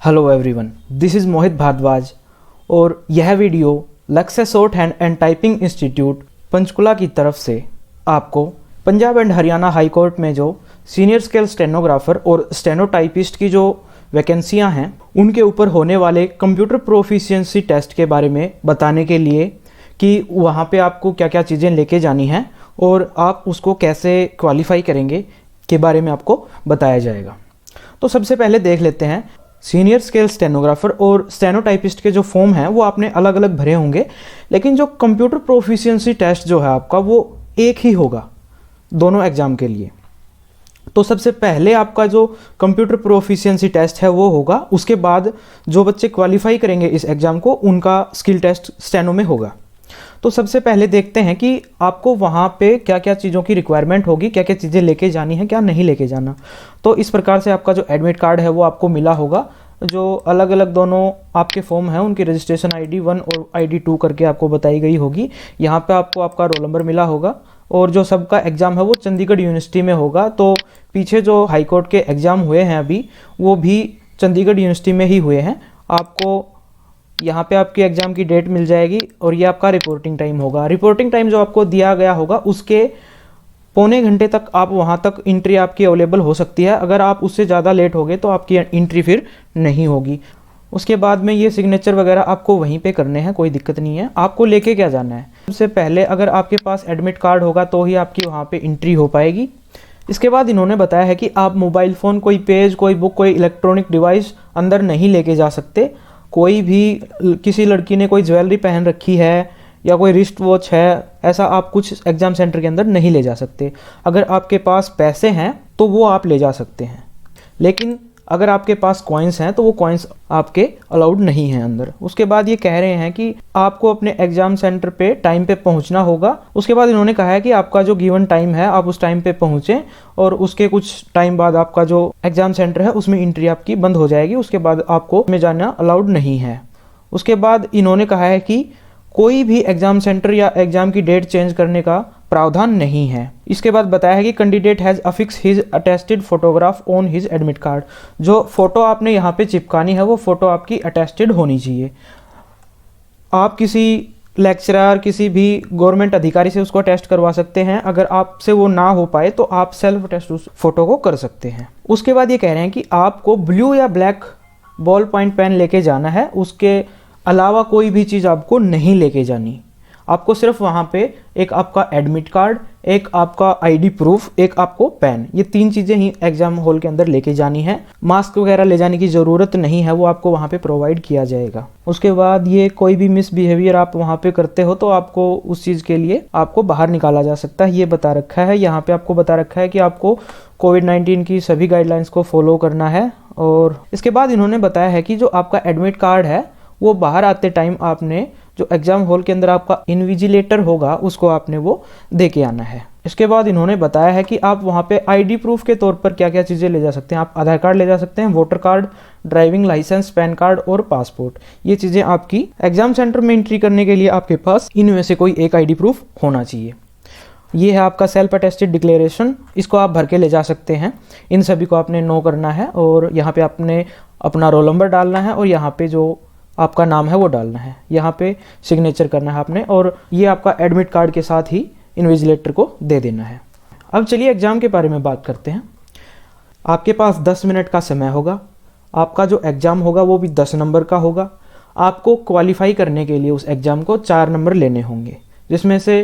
Hello everyone, this is मोहित भारद्वाज और यह video लक्ष्य short hand and typing institute Panchkula की तरफ से आपको Punjab and Haryana high court में जो सीनियर स्केल स्टेनोग्राफर और स्टेनोटाइपिस्ट की जो वैकेंसियां हैं उनके ऊपर होने वाले कंप्यूटर प्रोफिशिएंसी टेस्ट के बारे में बताने के लिए कि वहाँ पे आपको क्या क्या चीज़ें लेके जानी हैं और आप उसको कैसे क्वालिफाई करेंगे के बारे में आपको बताया जाएगा। तो सबसे पहले देख लेते हैं सीनियर स्केल स्टेनोग्राफर और स्टेनोटाइपिस्ट के जो फॉर्म हैं वो आपने अलग अलग भरे होंगे, लेकिन जो कंप्यूटर प्रोफिशिएंसी टेस्ट जो है आपका वो एक ही होगा दोनों एग्ज़ाम के लिए। तो सबसे पहले आपका जो कंप्यूटर प्रोफिशिएंसी टेस्ट है वो होगा, उसके बाद जो बच्चे क्वालिफाई करेंगे इस एग्ज़ाम को उनका स्किल टेस्ट स्टेनो में होगा। तो सबसे पहले देखते हैं कि आपको वहाँ पे क्या क्या चीज़ों की रिक्वायरमेंट होगी, क्या क्या चीज़ें लेके जानी है, क्या नहीं लेके जाना। तो इस प्रकार से आपका जो एडमिट कार्ड है वो आपको मिला होगा। जो अलग अलग दोनों आपके फॉर्म हैं उनकी रजिस्ट्रेशन ID 1 और ID 2 करके आपको बताई गई होगी। यहाँ पे आपको आपका रोल नंबर मिला होगा और जो सबका एग्ज़ाम है वो चंडीगढ़ यूनिवर्सिटी में होगा। तो पीछे जो हाई कोर्ट के एग्ज़ाम हुए हैं अभी वो भी चंडीगढ़ यूनिवर्सिटी में ही हुए हैं। आपको यहाँ पे आपकी एग्ज़ाम की डेट मिल जाएगी और ये आपका रिपोर्टिंग टाइम होगा। रिपोर्टिंग टाइम जो आपको दिया गया होगा उसके पौने घंटे तक आप वहाँ तक एंट्री आपकी अवेलेबल हो सकती है। अगर आप उससे ज़्यादा लेट हो गए तो आपकी एंट्री फिर नहीं होगी। उसके बाद में ये सिग्नेचर वगैरह आपको वहीं पे करने हैं, कोई दिक्कत नहीं है। आपको लेके क्या जाना है, सबसे पहले अगर आपके पास एडमिट कार्ड होगा तो ही आपकी वहाँ पे एंट्री हो पाएगी। इसके बाद इन्होंने बताया है कि आप मोबाइल फ़ोन, कोई पेज, कोई बुक, कोई इलेक्ट्रॉनिक डिवाइस अंदर नहीं लेके जा सकते। कोई भी किसी लड़की ने कोई ज्वेलरी पहन रखी है या कोई रिस्ट वॉच है, ऐसा आप कुछ एग्ज़ाम सेंटर के अंदर नहीं ले जा सकते। अगर आपके पास पैसे हैं तो वो आप ले जा सकते हैं, लेकिन अगर आपके पास कॉइन्स हैं तो वो कॉइन्स आपके अलाउड नहीं हैं अंदर। उसके बाद ये कह रहे हैं कि आपको अपने एग्ज़ाम सेंटर पे टाइम पे पहुंचना होगा। उसके बाद इन्होंने कहा है कि आपका जो गिवन टाइम है आप उस टाइम पे पहुंचें और उसके कुछ टाइम बाद आपका जो एग्ज़ाम सेंटर है उसमें एंट्री आपकी बंद हो जाएगी। उसके बाद आपको में जाना अलाउड नहीं है। उसके बाद इन्होंने कहा है कि कोई भी एग्ज़ाम सेंटर या एग्ज़ाम की डेट चेंज करने का प्रावधान नहीं है। इसके बाद बताया है कि candidate has affix his attested photograph on his admit card. जो फोटो आपने यहाँ पे चिपकानी है वो फोटो आपकी अटेस्टेड होनी चाहिए। आप किसी लेक्चरर, किसी भी गवर्नमेंट अधिकारी से उसको टेस्ट करवा सकते हैं। अगर आपसे वो ना हो पाए तो आप सेल्फ टेस्ट उस फोटो को कर सकते हैं। उसके बाद ये कह रहे हैं कि आपको ब्लू या ब्लैक बॉल पॉइंट पेन लेके जाना है, उसके अलावा कोई भी चीज़ आपको नहीं लेके जानी। आपको सिर्फ वहाँ पे एक आपका एडमिट कार्ड, एक आपका ID प्रूफ, एक आपको पेन, ये 3 चीज़ें ही एग्जाम हॉल के अंदर लेके जानी है। मास्क वगैरह ले जाने की ज़रूरत नहीं है, वो आपको वहाँ पे प्रोवाइड किया जाएगा। उसके बाद ये कोई भी मिसबिहेवियर आप वहाँ पे करते हो तो आपको उस चीज़ के लिए आपको बाहर निकाला जा सकता है, ये बता रखा है। यहाँ पे आपको बता रखा है कि आपको कोविड-19 की सभी गाइडलाइंस को फॉलो करना है। और इसके बाद इन्होंने बताया है कि जो आपका एडमिट कार्ड है वो बाहर आते टाइम आपने जो एग्ज़ाम हॉल के अंदर आपका इन्विजिलेटर होगा उसको आपने वो दे के आना है। इसके बाद इन्होंने बताया है कि आप वहाँ पे ID प्रूफ के तौर पर क्या क्या चीज़ें ले जा सकते हैं। आप आधार कार्ड ले जा सकते हैं, voter card, driving licence, PAN card और पासपोर्ट। ये चीज़ें आपकी एग्ज़ाम सेंटर में एंट्री करने के लिए आपके पास इनमें से कोई एक ID प्रूफ होना चाहिए। ये है आपका सेल्फ अटेस्टेड डिक्लेरेशन, इसको आप भर के ले जा सकते हैं। इन सभी को आपने नो करना है और यहाँ पे आपने अपना रोल नंबर डालना है और यहाँ पे जो आपका नाम है वो डालना है। यहाँ पे सिग्नेचर करना है आपने और ये आपका एडमिट कार्ड के साथ ही इन्विजिलेटर को दे देना है। अब चलिए एग्ज़ाम के बारे में बात करते हैं। आपके पास 10 मिनट का समय होगा। आपका जो एग्ज़ाम होगा वो भी 10 नंबर का होगा। आपको क्वालिफाई करने के लिए उस एग्ज़ाम को 4 नंबर लेने होंगे, जिसमें से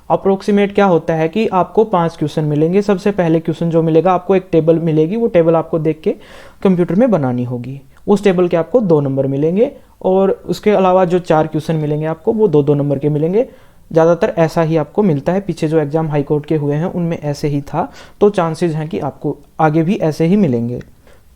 अप्रोक्सीमेट क्या होता है कि आपको 5 क्वेश्चन मिलेंगे। सबसे पहले क्वेश्चन जो मिलेगा आपको एक टेबल मिलेगी, वो टेबल आपको देख के कंप्यूटर में बनानी होगी। उस टेबल के आपको 2 नंबर मिलेंगे और उसके अलावा जो 4 क्वेश्चन मिलेंगे आपको वो 2-2 नंबर के मिलेंगे। ज़्यादातर ऐसा ही आपको मिलता है, पीछे जो एग्ज़ाम हाई कोर्ट के हुए हैं उनमें ऐसे ही था, तो चांसेस हैं कि आपको आगे भी ऐसे ही मिलेंगे।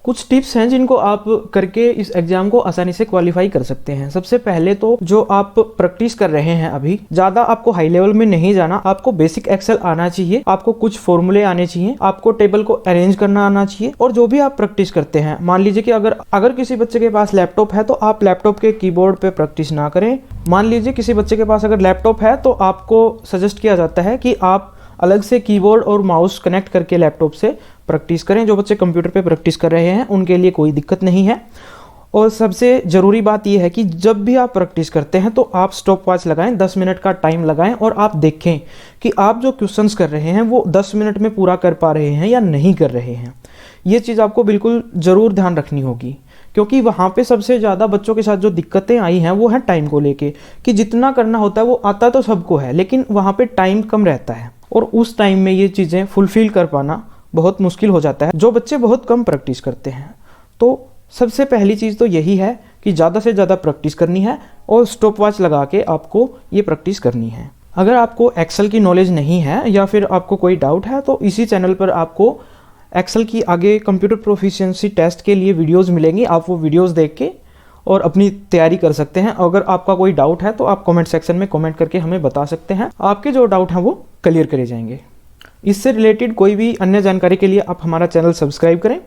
कुछ टिप्स हैं जिनको आप करके इस एग्ज़ाम को आसानी से क्वालिफाई कर सकते हैं। सबसे पहले तो जो आप प्रैक्टिस कर रहे हैं अभी, ज़्यादा आपको हाई लेवल में नहीं जाना। आपको बेसिक एक्सेल आना चाहिए, आपको कुछ फॉर्मूले आने चाहिए, आपको टेबल को अरेंज करना आना चाहिए। और जो भी आप प्रैक्टिस करते हैं, मान लीजिए कि अगर किसी बच्चे के पास लैपटॉप है तो आप लैपटॉप के कीबोर्ड पे प्रैक्टिस ना करें। मान लीजिए किसी बच्चे के पास अगर लैपटॉप है तो आपको सजेस्ट किया जाता है कि आप अलग से कीबोर्ड और माउस कनेक्ट करके लैपटॉप से प्रैक्टिस करें। जो बच्चे कंप्यूटर पे प्रैक्टिस कर रहे हैं उनके लिए कोई दिक्कत नहीं है। और सबसे ज़रूरी बात यह है कि जब भी आप प्रैक्टिस करते हैं तो आप स्टॉप वॉच लगाएं, 10 मिनट का टाइम लगाएं और आप देखें कि आप जो क्वेश्चंस कर रहे हैं वो 10 मिनट में पूरा कर पा रहे हैं या नहीं कर रहे हैं। ये चीज़ आपको बिल्कुल ज़रूर ध्यान रखनी होगी, क्योंकि वहाँ पे सबसे ज़्यादा बच्चों के साथ जो दिक्कतें आई हैं वो है टाइम को लेके, कि जितना करना होता है वो आता तो सबको है, लेकिन वहाँ पे टाइम कम रहता है और उस टाइम में ये चीज़ें फुलफ़िल कर पाना बहुत मुश्किल हो जाता है जो बच्चे बहुत कम प्रैक्टिस करते हैं। तो सबसे पहली चीज़ तो यही है कि ज़्यादा से ज़्यादा प्रैक्टिस करनी है और स्टॉप वॉच लगा के आपको ये प्रैक्टिस करनी है। अगर आपको एक्सेल की नॉलेज नहीं है या फिर आपको कोई डाउट है तो इसी चैनल पर आपको एक्सेल की आगे कंप्यूटर प्रोफिशिएंसी टेस्ट के लिए वीडियोस मिलेंगी। आप वो वीडियोस देख के और अपनी तैयारी कर सकते हैं। अगर आपका कोई डाउट है तो आप कमेंट सेक्शन में कमेंट करके हमें बता सकते हैं, आपके जो डाउट हैं वो क्लियर करे जाएंगे। इससे रिलेटेड कोई भी अन्य जानकारी के लिए आप हमारा चैनल सब्सक्राइब करें।